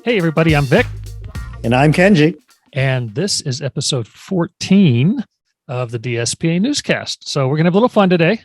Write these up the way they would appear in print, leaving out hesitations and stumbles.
Hey, everybody, I'm Vic. And I'm Kenji. And this is episode 14 of the DSPA Newscast. So we're going to have a little fun today.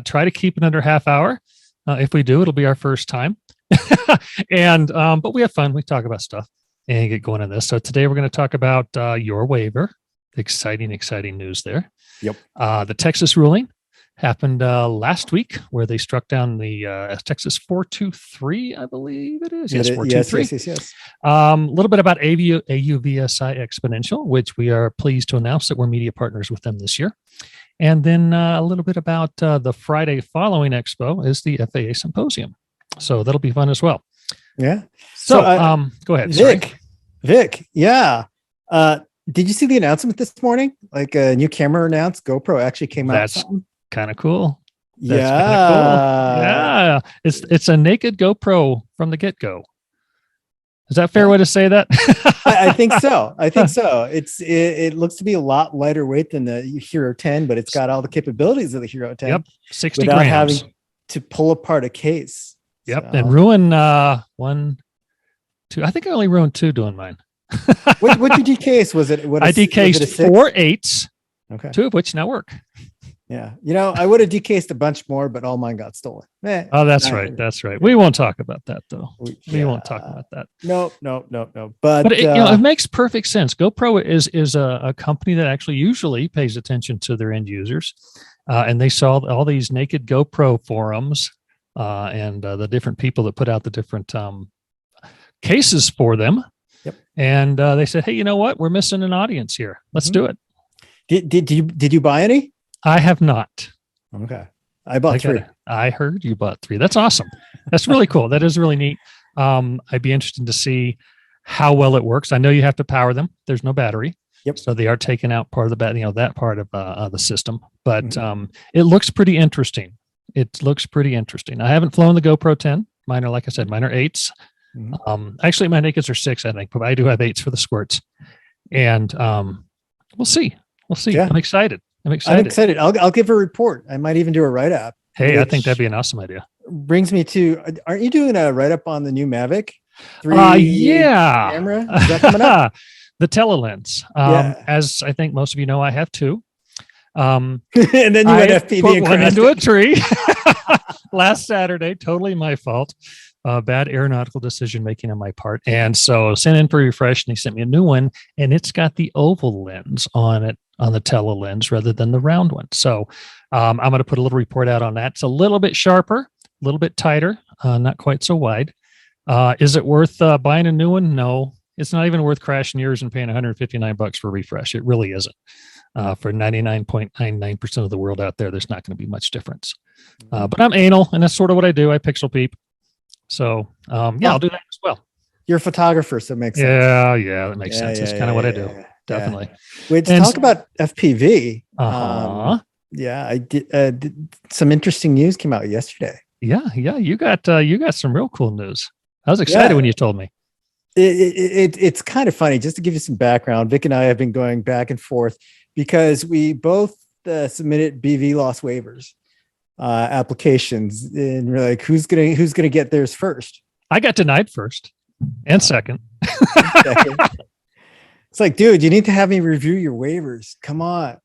Try to keep it under half hour. If we do, it'll be our first time. But we have fun. We talk about stuff and get going on this. So today we're going to talk about your waiver. Exciting news there. Yep. The Texas ruling happened last week where they struck down the Texas 423, I believe it is. Yes, 423. Yes. A little bit about AUVSI XPONENTIAL, which we are pleased to announce that we're media partners with them this year. And then a little bit about the Friday following Expo is the FAA Symposium. So that'll be fun as well. Yeah. So go ahead. Vic. Yeah. Did you see the announcement this morning? Like a new camera announced, GoPro actually came out. That's kind of cool. Yeah. It's a naked GoPro from the get-go. Is that a fair way to say that? I think so. It looks to be a lot lighter weight than the Hero 10, but it's got all the capabilities of the Hero 10. Yep, 60 without grams. having to pull apart a case. Yep, and ruin 1, 2. I think I only ruined 2 doing mine. What did you decase? Was it? I decased 4 8s, okay, 2 of which now work. Yeah, I would have decased a bunch more, but all mine got stolen. Oh, that's right. That's right. We won't talk about that though. We won't talk about that. No. But it makes perfect sense. GoPro is a company that actually usually pays attention to their end users, and they saw all these naked GoPro forums and the different people that put out the different cases for them. Yep. And they said, "Hey, you know what? We're missing an audience here. Let's do it." Did you buy any? I have not. Okay. I bought 3. I heard you bought 3. That's awesome. That's really cool. That is really neat. I'd be interested to see how well it works. I know you have to power them. There's no battery. Yep. So they are taking out part of the that part of the system. But it looks pretty interesting. I haven't flown the GoPro 10. Mine are, like I said, mine are 8s. Actually, my nakeds are 6, I think, but I do have 8s for the squirts. And we'll see. Yeah. I'm excited. I'll give a report. I might even do a write-up. Hey, I think that'd be an awesome idea. Brings me to, aren't you doing a write-up on the new Mavic 3 camera? Is that coming up? The telelens. As I think most of you know, I have 2. And then you went FPV and went into a tree last Saturday. Totally my fault. Bad aeronautical decision making on my part. And so sent in for refresh, and he sent me a new one, and it's got the oval lens on it, on the telelens rather than the round one. So I'm going to put a little report out on that. It's a little bit sharper, a little bit tighter, not quite so wide. Is it worth buying a new one? No, it's not even worth crashing yours and paying $159 for a refresh. It really isn't. For 99.99% of the world out there, there's not going to be much difference. But I'm anal, and that's sort of what I do. I pixel peep. So I'll do that as well. You're a photographer, so it makes sense. Yeah, that makes sense. It's kind of what I do. Definitely. Wait, to talk about FPV. I did. Some interesting news came out yesterday. Yeah. You got some real cool news. I was excited when you told me. It's kind of funny. Just to give you some background, Vic and I have been going back and forth because we both submitted BVLOS waivers applications, and we're like, who's gonna get theirs first? I got denied first and second. It's like, dude, you need to have me review your waivers. Come on.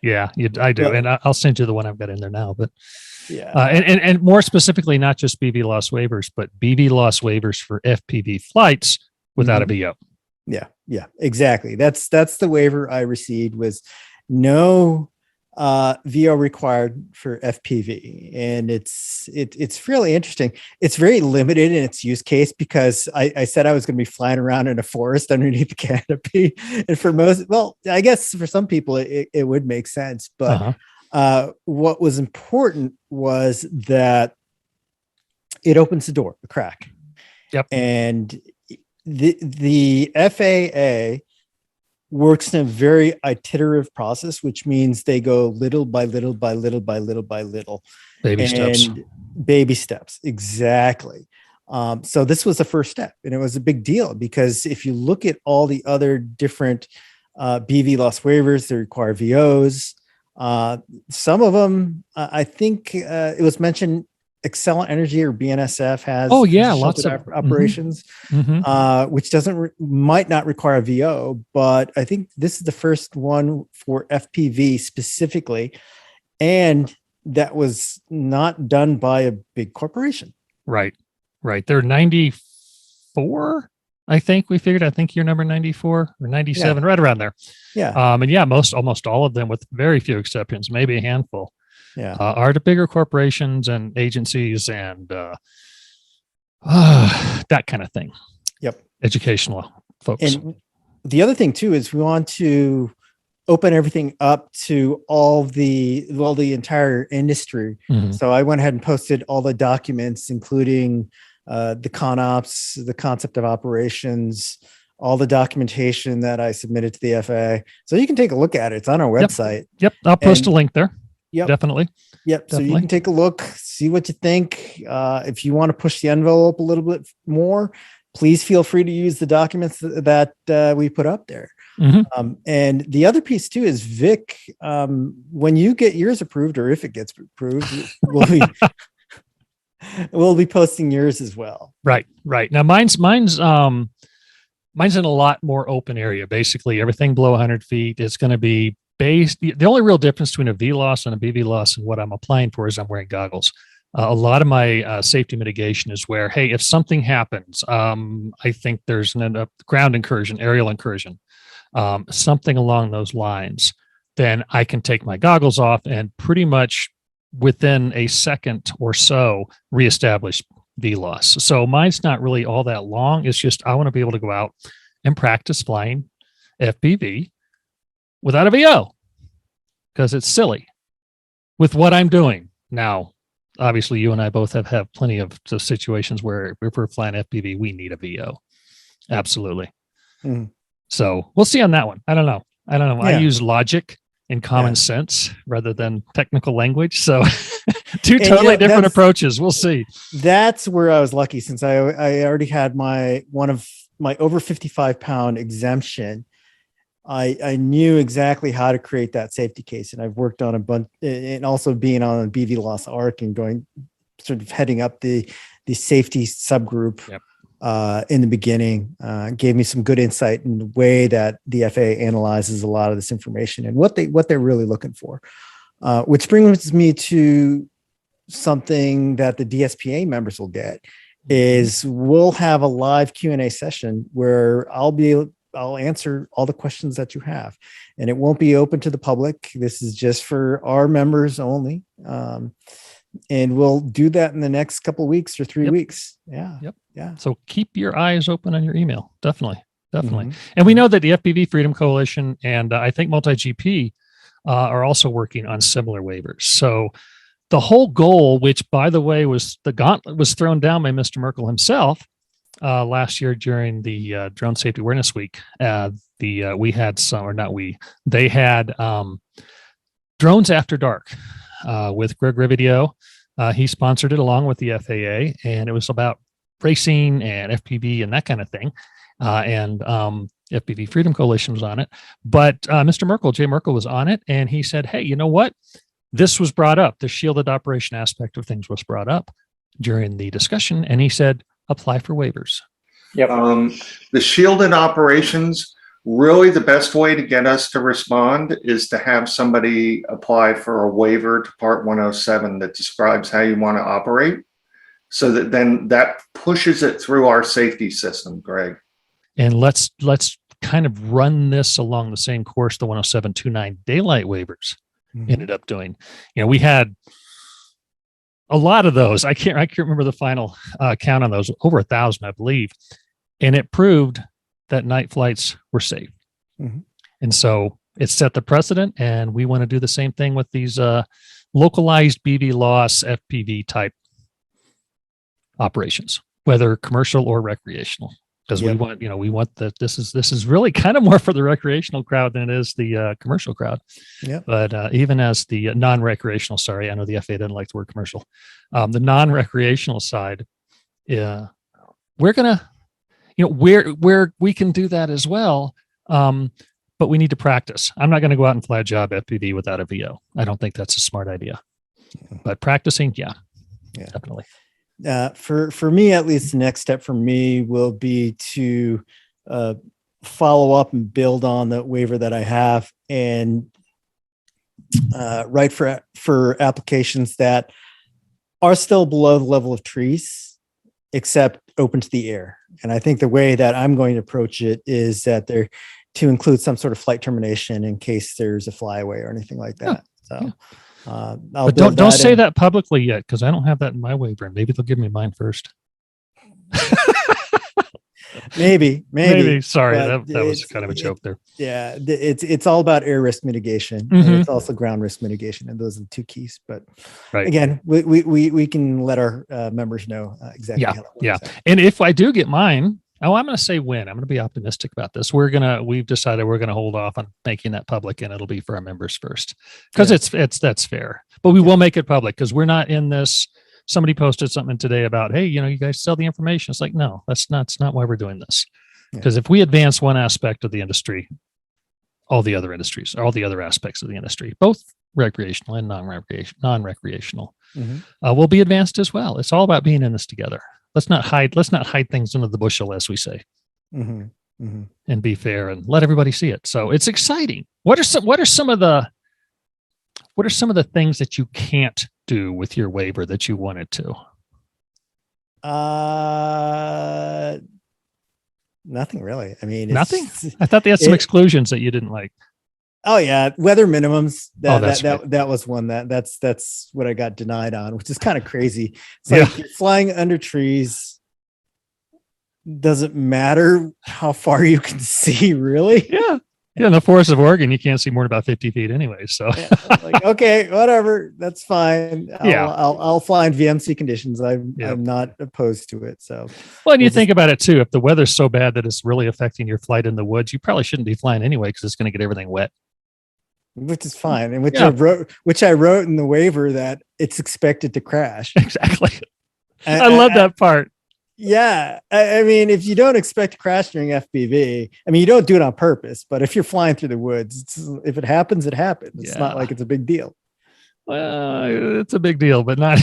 Yeah, I do. And I'll send you the one I've got in there now. But yeah. And more specifically, not just BVLOS waivers, but BVLOS waivers for FPV flights without a VO. Yeah, exactly. That's the waiver I received, was no VO required for FPV, and it's really interesting. It's very limited in its use case because I said I was going to be flying around in a forest underneath the canopy, and for most, well, I guess for some people it would make sense, but what was important was that it opens the door, the crack. Yep. And the FAA works in a very iterative process, which means they go little by little by little by little by little. Baby steps. Exactly. So this was the first step, and it was a big deal because if you look at all the other different BVLOS waivers, they require VOs. Some of them, I think it was mentioned Excel Energy or BNSF has Oh yeah, has lots of sheltered operations, which might not require VO, but I think this is the first one for FPV specifically, and that was not done by a big corporation. Right. They're 94. I think you're number 94 or 97, right around there. Yeah. And yeah, almost all of them, with very few exceptions, maybe a handful, Yeah. are the bigger corporations and agencies and that kind of thing. Yep. Educational folks. And the other thing too is we want to open everything up to the entire industry. So I went ahead and posted all the documents, including the ConOps, the concept of operations, all the documentation that I submitted to the FAA. So you can take a look at it. It's on our website. Yep. I'll post a link there. Yep. Definitely. Yep. So you can take a look, see what you think. If you want to push the envelope a little bit more, please feel free to use the documents that we put up there. And the other piece too is Vic, when you get yours approved, or if it gets approved, we'll be posting yours as well. Right. Now mine's in a lot more open area. Basically everything below 100 feet is going to be based. The only real difference between a VLOS and a BVLOS and what I'm applying for is I'm wearing goggles. A lot of my safety mitigation is where, hey, if something happens, I think there's a ground incursion, aerial incursion, something along those lines, then I can take my goggles off and pretty much within a second or so reestablish VLOS. So mine's not really all that long. It's just I want to be able to go out and practice flying FPV without a VO, because it's silly with what I'm doing now. Obviously, you and I both have plenty of situations where if we're flying FPV, we need a VO. Absolutely. So we'll see on that one. I don't know. Yeah. I use logic and common sense rather than technical language. So two totally different approaches. We'll see. That's where I was lucky, since I already had one of my over 55-pound exemption. I knew exactly how to create that safety case, and I've worked on a bunch, and also being on a BVLOS ARC and going sort of heading up the safety subgroup in the beginning, gave me some good insight in the way that the FAA analyzes a lot of this information and what they're really looking for. Which brings me to something that the DSPA members will get is we'll have a live Q&A session where I'll answer all the questions that you have, and it won't be open to the public. This is just for our members only. And we'll do that in the next couple of weeks or 3 weeks. Yeah. So keep your eyes open on your email. Definitely. And we know that the FPV Freedom Coalition and I think Multi-GP are also working on similar waivers. So the whole goal, which by the way was the gauntlet was thrown down by Mr. Merkel himself, last year during the Drone Safety Awareness Week, they had Drones After Dark with Greg Rividio. He sponsored it along with the FAA, and it was about racing and FPV and that kind of thing. And FPV Freedom Coalition was on it. But Mr. Merkel, Jay Merkel, was on it, and he said, hey, you know what? This was brought up. The shielded operation aspect of things was brought up during the discussion, and he said, apply for waivers. Yep. The shielded operations, really the best way to get us to respond is to have somebody apply for a waiver to Part 107 that describes how you want to operate, so that then that pushes it through our safety system, Greg. And let's kind of run this along the same course the 107.29 daylight waivers ended up doing. You know, we had a lot of those. I can't remember the final count on those, over 1,000, I believe. And it proved that night flights were safe. And so it set the precedent, and we want to do the same thing with these localized BVLOS FPV type operations, whether commercial or recreational. Because we want that this is really kind of more for the recreational crowd than it is the commercial crowd. But even as the non-recreational, sorry, I know the FAA doesn't like the word commercial. The non-recreational side, we're gonna, where we can do that as well. But we need to practice. I'm not going to go out and fly a job FPV without a VO. I don't think that's a smart idea. But practicing, Definitely. For me, at least, the next step for me will be to follow up and build on the waiver that I have, and write for applications that are still below the level of trees, except open to the air. And I think the way that I'm going to approach it is that they're to include some sort of flight termination in case there's a flyaway or anything like that. So, but don't say that publicly yet, because I don't have that in my waiver, and maybe they'll give me mine first. maybe. Sorry, that was kind of a joke there. Yeah, it's all about air risk mitigation, and it's also ground risk mitigation, and those are the two keys. But again, we can let our members know exactly how that works. Yeah. And if I do get mine, I'm going to say when. I'm going to be optimistic about this. We've decided we're going to hold off on making that public, and it'll be for our members first, because that's fair. But we will make it public, because we're not in this. Somebody posted something today about, hey, you guys sell the information. It's like, no, that's not why we're doing this. Because if we advance one aspect of the industry, all the other industries, all the other aspects of the industry, both recreational and non-recreational, will be advanced as well. It's all about being in this together. Let's not hide things under the bushel, as we say, and be fair and let everybody see it. So it's exciting. What are some of the things that you can't do with your waiver that you wanted to? Nothing really. I mean, nothing. I thought they had some exclusions that you didn't like. Oh yeah, weather minimums. That was one that's what I got denied on, which is kind of crazy. It's like you're flying under trees. Doesn't matter how far you can see, really. Yeah. In the forests of Oregon, you can't see more than about 50 feet anyway. So, okay, whatever, that's fine. I'll fly in VMC conditions. I'm not opposed to it. So, well, and you think about it too. If the weather's so bad that it's really affecting your flight in the woods, you probably shouldn't be flying anyway, because it's going to get everything wet. Which is fine, and which I wrote in the waiver that it's expected to crash. Exactly. I love that part. Yeah. I mean, if you don't expect to crash during FPV, I mean, you don't do it on purpose, but if you're flying through the woods, if it happens, it happens. It's not like it's a big deal. Well, it's a big deal, but not,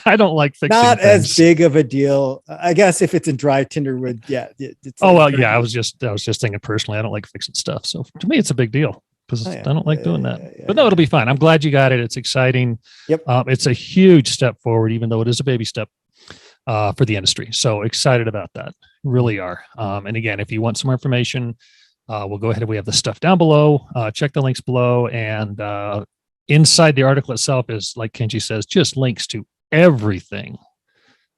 I don't like fixing not things. As big of a deal. I guess if it's in dry tinder wood, it's I was just thinking personally, I don't like fixing stuff. So to me, it's a big deal, because I don't like doing that. But no, it'll be fine. I'm glad you got it. It's exciting. Yep. It's a huge step forward, even though it is a baby step for the industry. So excited about that. Really are. And again, if you want some more information, we'll go ahead and we have the stuff down below. Check the links below, and inside the article itself is, like Kenji says, just links to everything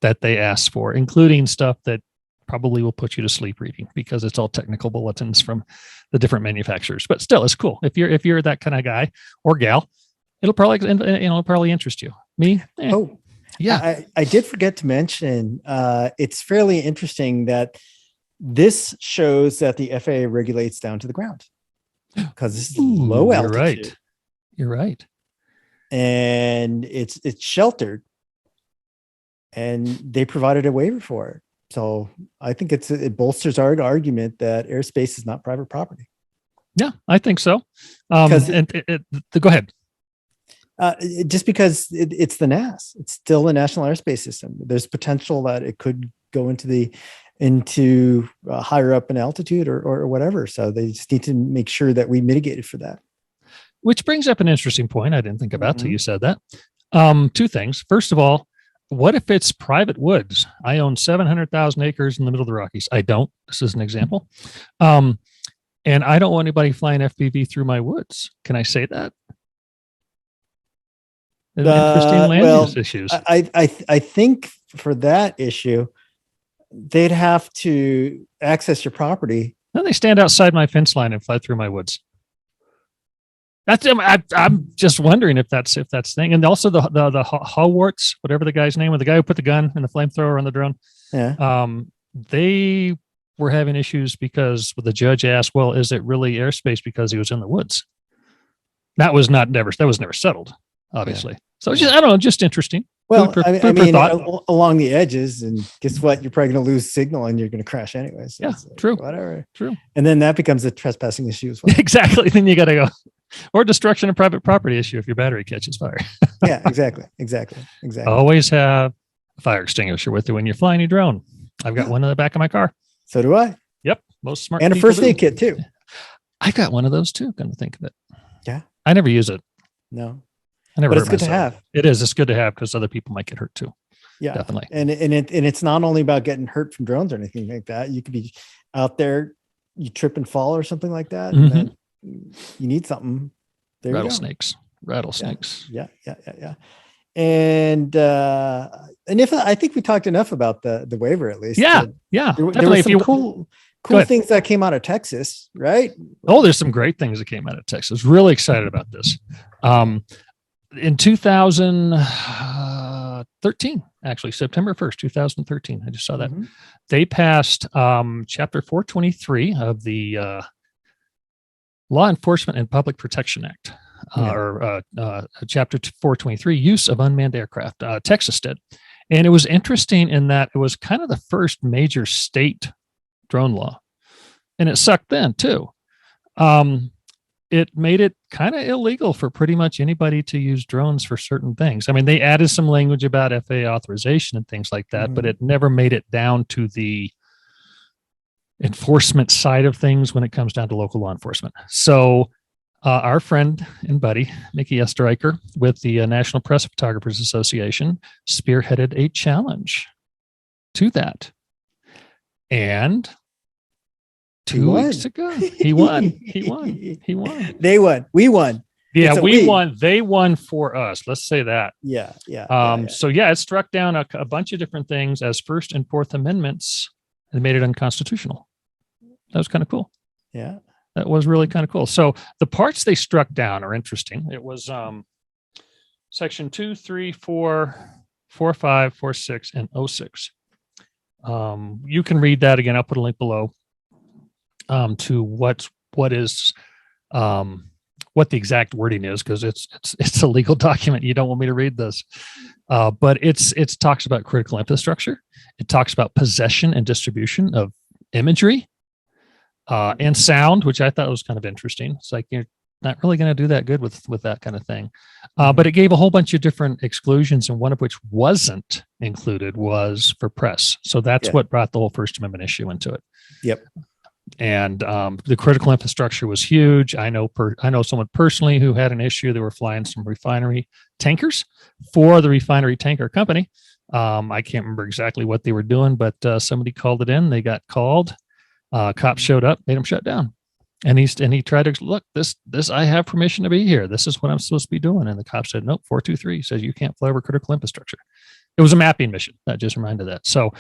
that they asked for, including stuff that probably will put you to sleep reading, because it's all technical bulletins from the different manufacturers. But still, it's cool. If you're that kind of guy or gal, it'll probably interest you. Me? Oh, yeah. I did forget to mention, it's fairly interesting that this shows that the FAA regulates down to the ground, because this is low altitude. You're right. And it's sheltered, and they provided a waiver for it. So I think it bolsters our argument that airspace is not private property. Yeah, I think so. Go ahead. Just because it's the NAS, it's still the National Airspace System. There's potential that it could go into higher up in altitude or whatever. So they just need to make sure that we mitigate it for that. Which brings up an interesting point I didn't think about till you said that. Two things. First of all, what if it's private woods? I own 700,000 acres in the middle of the Rockies. I don't. This is an example. And I don't want anybody flying FPV through my woods. Can I say that? Interesting land use issues. I think for that issue, they'd have to access your property. No, they stand outside my fence line and fly through my woods. I'm just wondering if that's thing. And also the Hallwarts, whatever the guy's name was, the guy who put the gun and the flamethrower on the drone. Yeah. They were having issues because the judge asked, well, is it really airspace because he was in the woods? That was never settled, obviously. Yeah. So just, I don't know, just interesting. Well, along the edges, and guess what? You're probably going to lose signal and you're going to crash anyway. So true. Whatever. True. And then that becomes a trespassing issue as well. Exactly. Then you got to go. Or destruction of private property issue if your battery catches fire. Yeah, exactly. Always have fire extinguisher with you when you're flying your drone. I've got one in the back of my car. So do I. Yep. Most smart And a people first do. aid kit too. I got one of those too. Come to think of it. Yeah. I never use it. No. I never. But it's hurt good to myself. have. It is. It's good to have because other people might get hurt too. Yeah, definitely. And it's not only about getting hurt from drones or anything like that. You could be out there, you trip and fall or something like that, and then you need something. There Rattlesnakes. Yeah. And if I think we talked enough about the waiver, at least. Yeah. There were Definitely. some cool things that came out of Texas, right? Oh, there's some great things that came out of Texas. Really excited about this. In 2013, actually, September 1st, 2013, I just saw that. They passed Chapter 423 of the Law Enforcement and Public Protection Act, or Chapter 423, Use of Unmanned Aircraft. Texas did. And it was interesting in that it was kind of the first major state drone law. And it sucked then, too. It made it kind of illegal for pretty much anybody to use drones for certain things. I mean, they added some language about FAA authorization and things like that, but it never made it down to the enforcement side of things when it comes down to local law enforcement. So our friend and buddy, Mickey Estreicher, with the National Press Photographers Association, spearheaded a challenge to that. And 2 weeks ago, he won. They won. We won. Yeah, we won. They won for us. Let's say that. Yeah. So it struck down a bunch of different things as First and Fourth Amendments and made it unconstitutional. That was kind of cool. Yeah. That was really kind of cool. So the parts they struck down are interesting. It was section 2, 3, 4, 4, 5, 4, 6, and 06. You can read that again. I'll put a link below. To what the exact wording is, because it's a legal document. You don't want me to read this, but it talks about critical infrastructure. It talks about possession and distribution of imagery and sound, which I thought was kind of interesting. It's like you're not really going to do that good with that kind of thing, but it gave a whole bunch of different exclusions, and one of which wasn't included was for press. So that's what brought the whole First Amendment issue into it. Yep. And the critical infrastructure was huge. I know someone personally who had an issue. They were flying some refinery tankers for the refinery tanker company. I can't remember exactly what they were doing, but somebody called it in. They got called. Cops showed up, made them shut down. And he tried to look, this I have permission to be here. This is what I'm supposed to be doing. And the cop said, nope, 423 says you can't fly over critical infrastructure. It was a mapping mission. That just reminded that. So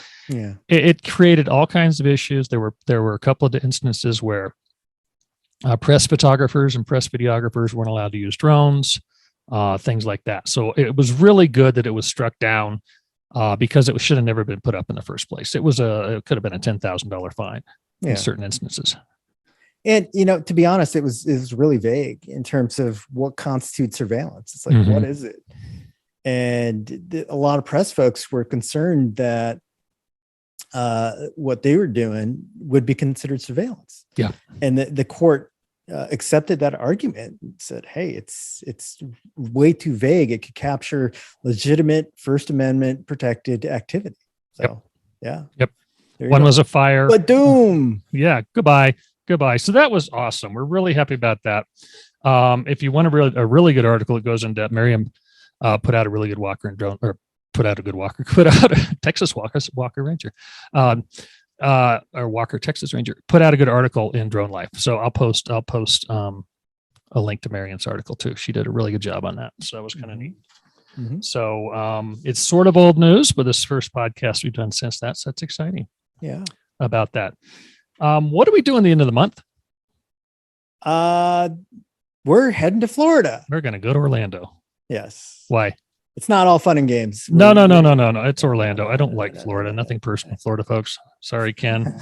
it created all kinds of issues. There were a couple of instances where press photographers and press videographers weren't allowed to use drones, things like that. So it was really good that it was struck down because it should have never been put up in the first place. It could have been a $10,000 fine in certain instances. And, to be honest, it was really vague in terms of what constitutes surveillance. It's like, what is it? And a lot of press folks were concerned that what they were doing would be considered surveillance. Yeah. And the court accepted that argument and said, hey, it's way too vague. It could capture legitimate First Amendment protected activity. So, One was a fire. But doom. Yeah. Goodbye. So that was awesome. We're really happy about that. If you want a really good article, it goes in depth. Miriam put out a really good Walker and drone, or put out a Texas Walker Ranger, or Walker Texas Ranger, put out a good article in Drone Life. So I'll post a link to Miriam's article too. She did a really good job on that. So that was kind of neat. So it's sort of old news, but this first podcast we've done since that. So that's exciting. Yeah. About that. What do we do in the end of the month? We're heading to Florida. We're going to go to Orlando. Yes. Why? It's not all fun and games. No. It's Orlando. I don't like Florida. Nothing personal, Florida folks. Sorry, Ken.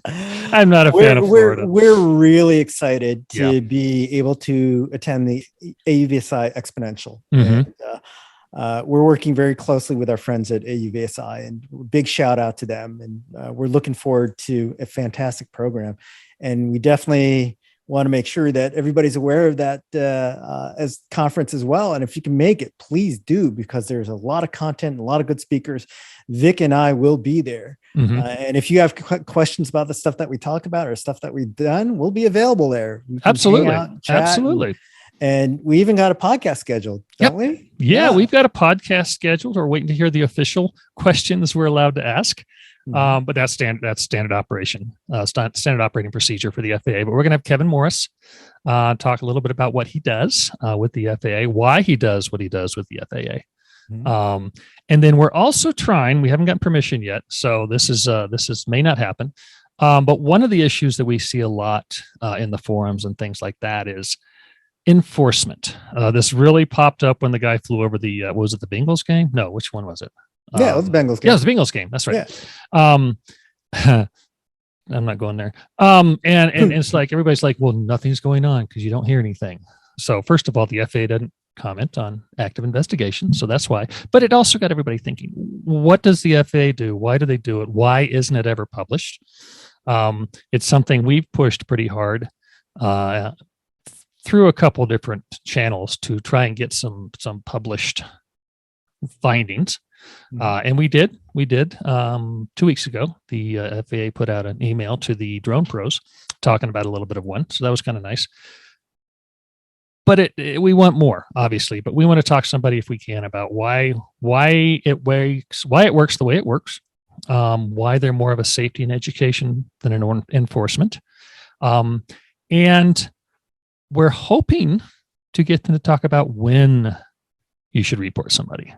I'm not a fan of Florida. We're really excited to be able to attend the AUVSI XPONENTIal. And, we're working very closely with our friends at AUVSI, and big shout out to them. And we're looking forward to a fantastic program. And we definitely want to make sure that everybody's aware of that as conference as well. And if you can make it, please do, because there's a lot of content, a lot of good speakers. Vic and I will be there. And if you have questions about the stuff that we talk about or stuff that we've done, we'll be available there. Absolutely. Absolutely. And we even got a podcast scheduled, don't we? Yeah, we've got a podcast scheduled. We're waiting to hear the official questions we're allowed to ask. But that's standard operation, standard operating procedure for the FAA. But we're going to have Kevin Morris talk a little bit about what he does with the FAA, why he does what he does with the FAA. And then we're also trying, we haven't gotten permission yet, so this may not happen. But one of the issues that we see a lot in the forums and things like that is enforcement. This really popped up when the guy flew over the, was it the Bengals game? No, which one was it? Yeah, it was the Bengals game. Yeah, it was the Bengals game. That's right. Yeah. I'm not going there. And it's like, everybody's like, well, nothing's going on because you don't hear anything. So first of all, the FAA doesn't comment on active investigation. So that's why. But it also got everybody thinking, what does the FAA do? Why do they do it? Why isn't it ever published? It's something we've pushed pretty hard through a couple different channels to try and get some published findings. And we did 2 weeks ago. The FAA put out an email to the drone pros talking about a little bit of one. So that was kind of nice. But we want more, obviously, but we want to talk to somebody if we can about why it works the way it works, why they're more of a safety and education than an enforcement. And we're hoping to get them to talk about when you should report somebody.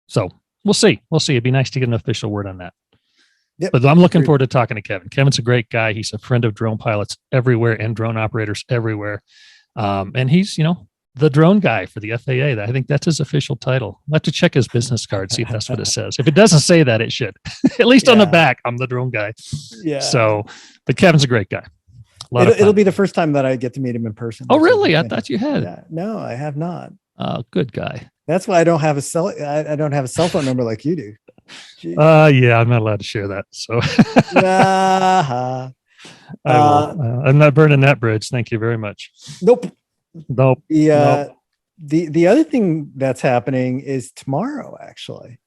So we'll see. It'd be nice to get an official word on that. Yep. But I'm looking forward to talking to Kevin. Kevin's a great guy. He's a friend of drone pilots everywhere and drone operators everywhere. And he's, the drone guy for the FAA. I think that's his official title. I'll have to check his business card, see if that's what it says. If it doesn't say that, it should. At least on the back, I'm the drone guy. Yeah. So, but Kevin's a great guy. It'll be the first time that I get to meet him in person. Oh, really? I thought you had. Yeah. No, I have not. Oh, good guy. That's why I don't have a cell phone number like you do. Yeah, I'm not allowed to share that. So I'm not burning that bridge. Thank you very much. Nope. Nope. The other thing that's happening is tomorrow, actually,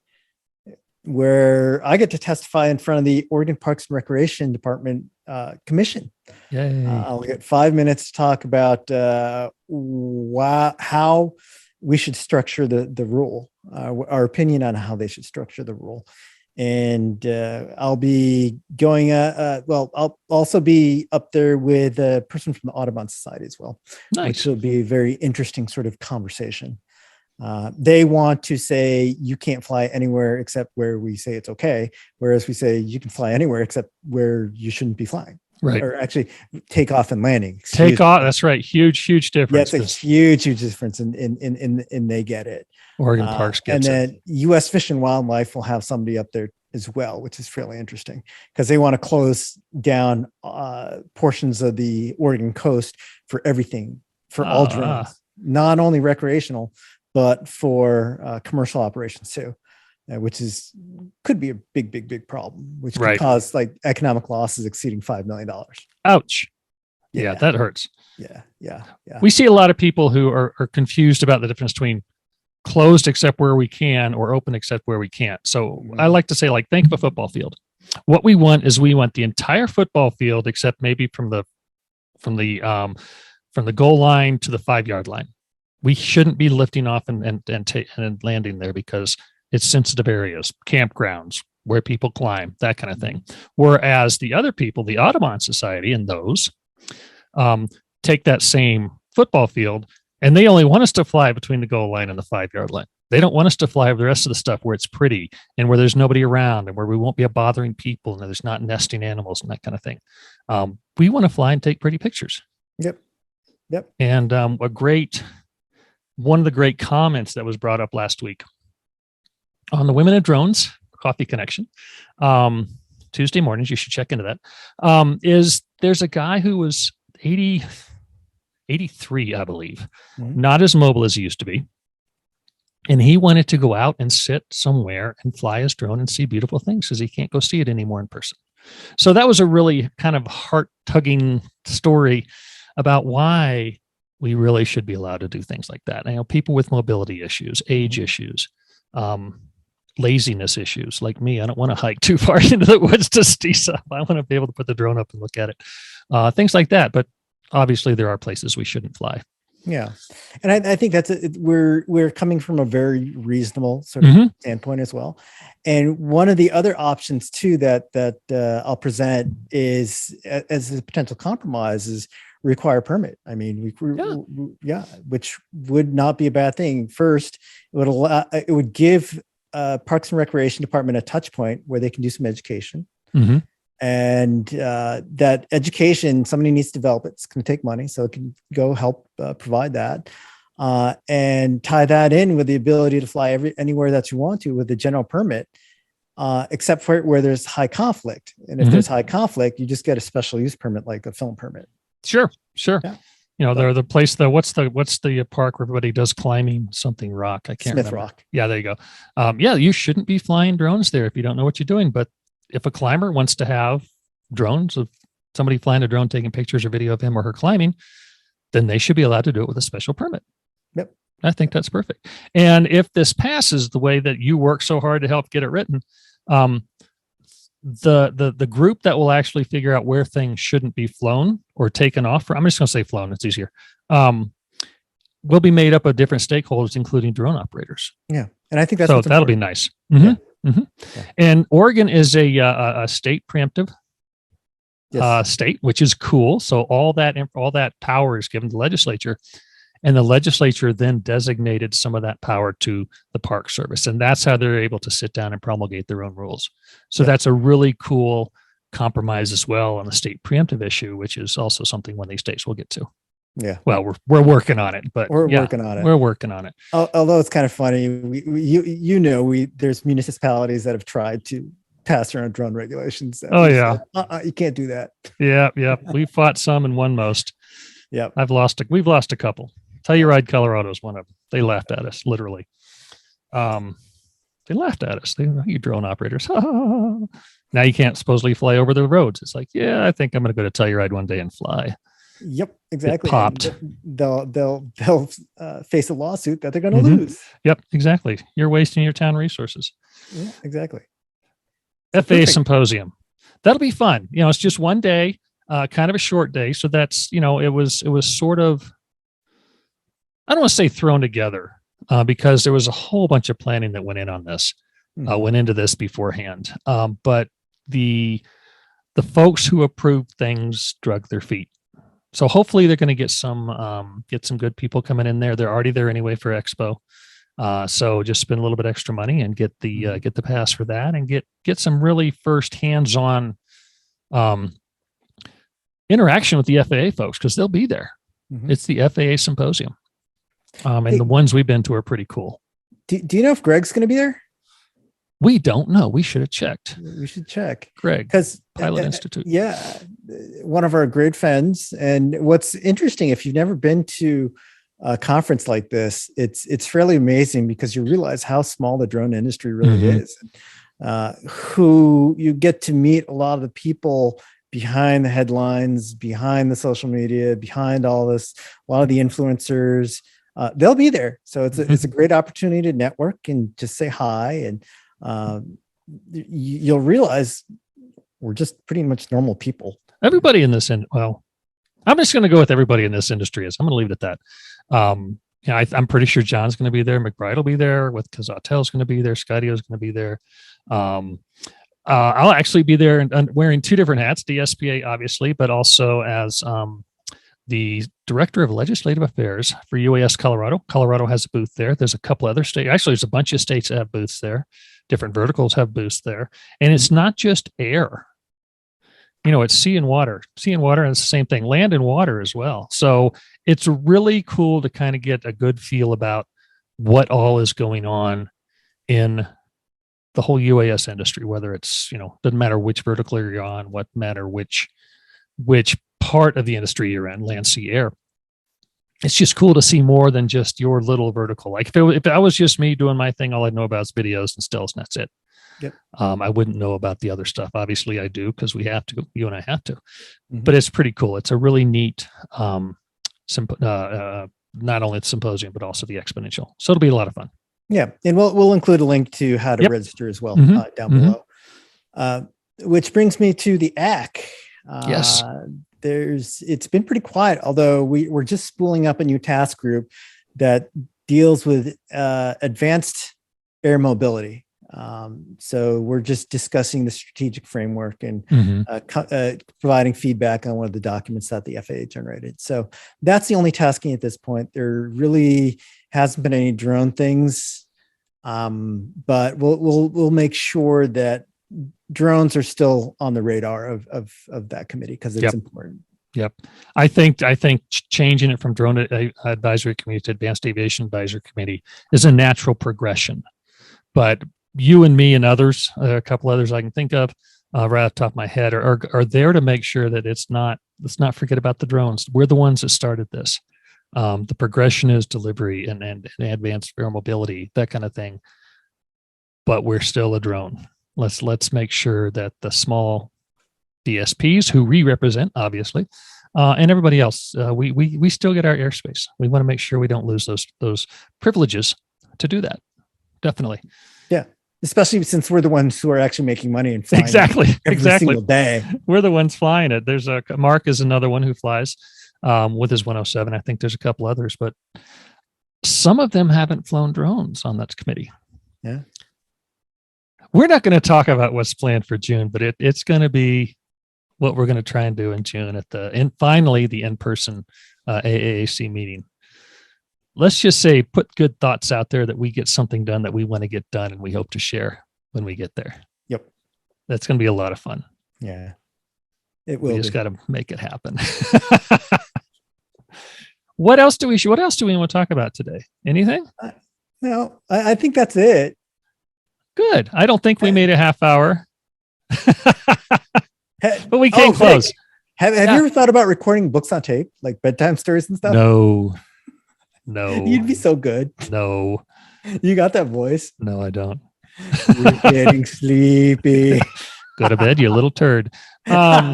where I get to testify in front of the Oregon Parks and Recreation Department Commission. I'll get 5 minutes to talk about how we should structure the rule, our opinion on how they should structure the rule. And I'll be going, I'll also be up there with a person from the Audubon Society as well, which will be a very interesting sort of conversation. They want to say you can't fly anywhere except where we say it's okay, whereas we say you can fly anywhere except where you shouldn't be flying. Right. Or actually takeoff and landing. Takeoff. That's right. Huge difference. Yeah, it's a huge difference in they get it. Oregon Parks gets it. And then U.S. Fish and Wildlife will have somebody up there as well, which is fairly interesting because they want to close down portions of the Oregon coast for everything, for all drones, not only recreational, but for commercial operations too. Which could be a big problem, which could cause like economic losses exceeding $5 million. Ouch. Yeah, that hurts. Yeah. We see a lot of people who are confused about the difference between closed except where we can or open except where we can't. So I like to say, like, think of a football field. What we want is we want the entire football field except maybe from the goal line to the 5-yard line. We shouldn't be lifting off and landing there because it's sensitive areas, campgrounds, where people climb, that kind of thing. Whereas the other people, the Audubon Society and those, take that same football field and they only want us to fly between the goal line and the 5-yard line. They don't want us to fly over the rest of the stuff where it's pretty and where there's nobody around and where we won't be bothering people and there's not nesting animals and that kind of thing. We want to fly and take pretty pictures. Yep. And one of the great comments that was brought up last week on the Women of Drones Coffee Connection, Tuesday mornings, you should check into that, is there's a guy who was 83, I believe, not as mobile as he used to be. And he wanted to go out and sit somewhere and fly his drone and see beautiful things because he can't go see it anymore in person. So that was a really kind of heart-tugging story about why we really should be allowed to do things like that. I know people with mobility issues, age issues, laziness issues like me. I don't want to hike too far into the woods to see stuff. I want to be able to put the drone up and look at it. Things like that. But obviously there are places we shouldn't fly. Yeah. And I think we're coming from a very reasonable sort of standpoint as well. And one of the other options too, that I'll present is as a potential compromise is require permit. I mean, which would not be a bad thing. First, it would give Parks and Recreation Department a touch point where they can do some education. And that education, somebody needs to develop it. It's going to take money, so it can go help provide that, and tie that in with the ability to fly anywhere that you want to with the general permit, except for where there's high conflict. And if there's high conflict, you just get a special use permit, like a film permit. Sure. Yeah. You know, they're the place that what's the park where everybody does climbing something rock? I can't Smith remember. Rock. Yeah, there you go. Yeah, you shouldn't be flying drones there if you don't know what you're doing. But if a climber wants to have drones of somebody flying a drone, taking pictures or video of him or her climbing, then they should be allowed to do it with a special permit. Yep. I think that's perfect. And if this passes the way that you work so hard to help get it written, the group that will actually figure out where things shouldn't be flown or taken off, I'm just going to say flown, it's easier, will be made up of different stakeholders, including drone operators. Yeah. And I think that's so that'll be nice. Yeah. And Oregon is a state preemptive state, which is cool. So all that power is given to the legislature, and the legislature then designated some of that power to the Park Service, and that's how they're able to sit down and promulgate their own rules. So that's a really cool compromise as well on the state preemptive issue, which is also something one of these states will get to. Yeah. Well, we're working on it, but we're working on it. We're working on it. Although it's kind of funny, there's municipalities that have tried to pass their own drone regulations. Oh yeah. You can't do that. Yeah. We fought some and won most. Yeah. We've lost a couple. Telluride, Colorado is one of them. They laughed at us, literally. They laughed at us. You drone operators. Now you can't supposedly fly over the roads. It's like, yeah, I think I'm going to go to Telluride one day and fly. Yep, exactly. It popped. They'll face a lawsuit that they're going to lose. Yep, exactly. You're wasting your town resources. Yeah, exactly. FAA Symposium. That'll be fun. You know, it's just one day, kind of a short day. So that's, you know, it was sort of, I don't want to say thrown together, because there was a whole bunch of planning that went in on this, went into this beforehand. But the folks who approved things drug their feet. So hopefully they're going to get some good people coming in there. They're already there anyway for Expo. So just spend a little bit extra money and get the pass for that, and get some really first hands-on interaction with the FAA folks, because they'll be there. It's the FAA Symposium. And the ones we've been to are pretty cool. Do you know if Greg's going to be there? We don't know. We should have checked. We should check. Greg, because Pilot Institute. Yeah, one of our great friends. And what's interesting, if you've never been to a conference like this, it's fairly amazing, because you realize how small the drone industry really is. Who you get to meet a lot of the people behind the headlines, behind the social media, behind all this, a lot of the influencers. They'll be there. So it's a great opportunity to network and just say hi. And you'll realize we're just pretty much normal people. Everybody in this, well, I'm just going to go with everybody in this industry is. I'm going to leave it at that. I'm pretty sure John's going to be there. McBride will be there. With Kazatel's going to be there. Skydio's going to be there. I'll actually be there and wearing two different hats, DSPA obviously, but also as the Director of Legislative Affairs for UAS Colorado. Colorado has a booth there. There's a couple other states. Actually, there's a bunch of states that have booths there. Different verticals have booths there. And it's not just air. You know, it's sea and water. Sea and water, and it's the same thing. Land and water as well. So it's really cool to kind of get a good feel about what all is going on in the whole UAS industry, whether it's, you know, doesn't matter which vertical you're on, what matter which part of the industry you're in, land, sea, air. It's just cool to see more than just your little vertical. Like if I was just me doing my thing, all I know about is videos and stills, and that's it. Yep. I woun't know about the other stuff. Obviously I do, because we have to, you and I have to, Mhm. but it's pretty cool. It's a really neat, not only the symposium, but also the exponential. So it'll be a lot of fun. Yeah. And we'll include a link to how to Yep. register as well Mhm. down Mhm. below. Which brings me to the AAAC. Yes. It's been pretty quiet, although we're just spooling up a new task group that deals with advanced air mobility. So we're just discussing the strategic framework and providing feedback on one of the documents that the FAA generated. So that's the only tasking at this point. There really hasn't been any drone things, but we'll make sure that drones are still on the radar of that committee, because it's important. Yep. I think changing it from drone advisory committee to advanced aviation advisory committee is a natural progression. But you and me and others, a couple others I can think of right off the top of my head, are there to make sure that let's not forget about the drones. We're the ones that started this. The progression is delivery and advanced air mobility, that kind of thing. But we're still a drone. Let's make sure that the small DSPs, who we represent, obviously, and everybody else, we still get our airspace. We want to make sure we don't lose those privileges to do that. Definitely. Yeah. Especially since we're the ones who are actually making money and flying exactly single day. We're the ones flying it. There's Mark is another one who flies with his 107. I think there's a couple others, but some of them haven't flown drones on that committee. Yeah. We're not going to talk about what's planned for June, but it's going to be what we're going to try and do in June finally the in-person AAAC meeting. Let's just say, put good thoughts out there that we get something done that we want to get done, and we hope to share when we get there. Yep. That's going to be a lot of fun. Yeah. It will. We just got to make it happen. What else do we want to talk about today? Anything? No, I think that's it. Good. I don't think we made a half hour, but we came close. Have you ever thought about recording books on tape, like bedtime stories and stuff? No. You'd be so good. No. You got that voice. No, I don't. You're getting sleepy. Go to bed, you little turd. What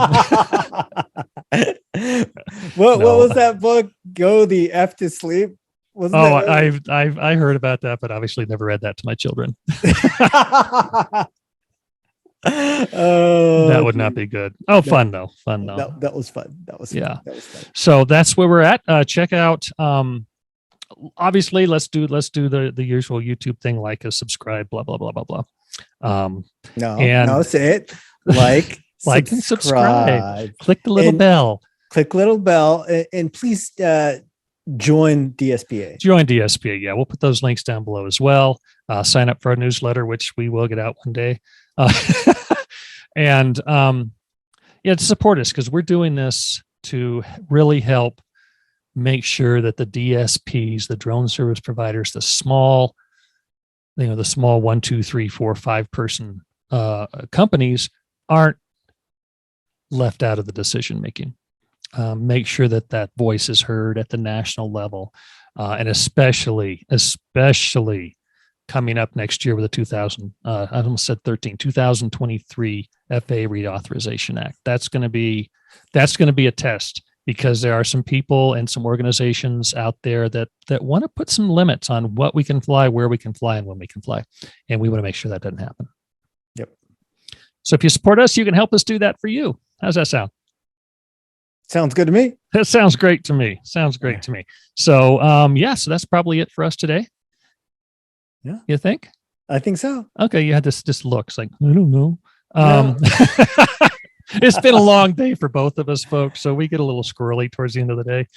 was that book? Go the F to sleep. I heard about that, but obviously never read that to my children. That would not be good. Fun though. That was fun. That was fun. So that's where we're at. Check out. Obviously, let's do the usual YouTube thing, like a subscribe, blah blah blah blah blah. No, say it. Like and subscribe. Click the little bell. Click little bell, and please join DSPA. Join DSPA. Yeah, we'll put those links down below as well. Sign up for our newsletter, which we will get out one day. And to support us, because we're doing this to really help make sure that the DSPs, the drone service providers, the small 1, 2, 3, 4, 5 person companies aren't left out of the decision making. Make sure that voice is heard at the national level, and especially coming up next year with the 2023 FAA Reauthorization Act. That's going to be a test, because there are some people and some organizations out there that want to put some limits on what we can fly, where we can fly, and when we can fly. And we want to make sure that doesn't happen. Yep. So if you support us, you can help us do that for you. How's that sound? Sounds good to me. That sounds great to me. So, so that's probably it for us today. Yeah. You think? I think so. Okay. You had this look. It's like, I don't know. It's been a long day for both of us, folks. So we get a little squirrely towards the end of the day.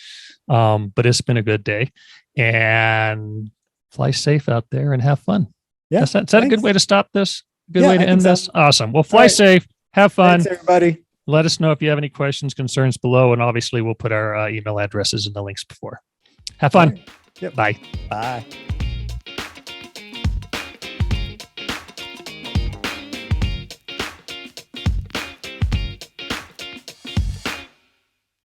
But it's been a good day, and fly safe out there and have fun. Yeah. Is that a good way to stop this? Good way to end this? Awesome. Well, fly safe. Have fun. Thanks, everybody. Let us know if you have any questions, concerns below. And obviously we'll put our email addresses in the links before. Have fun. Right. Yep. Bye. Bye.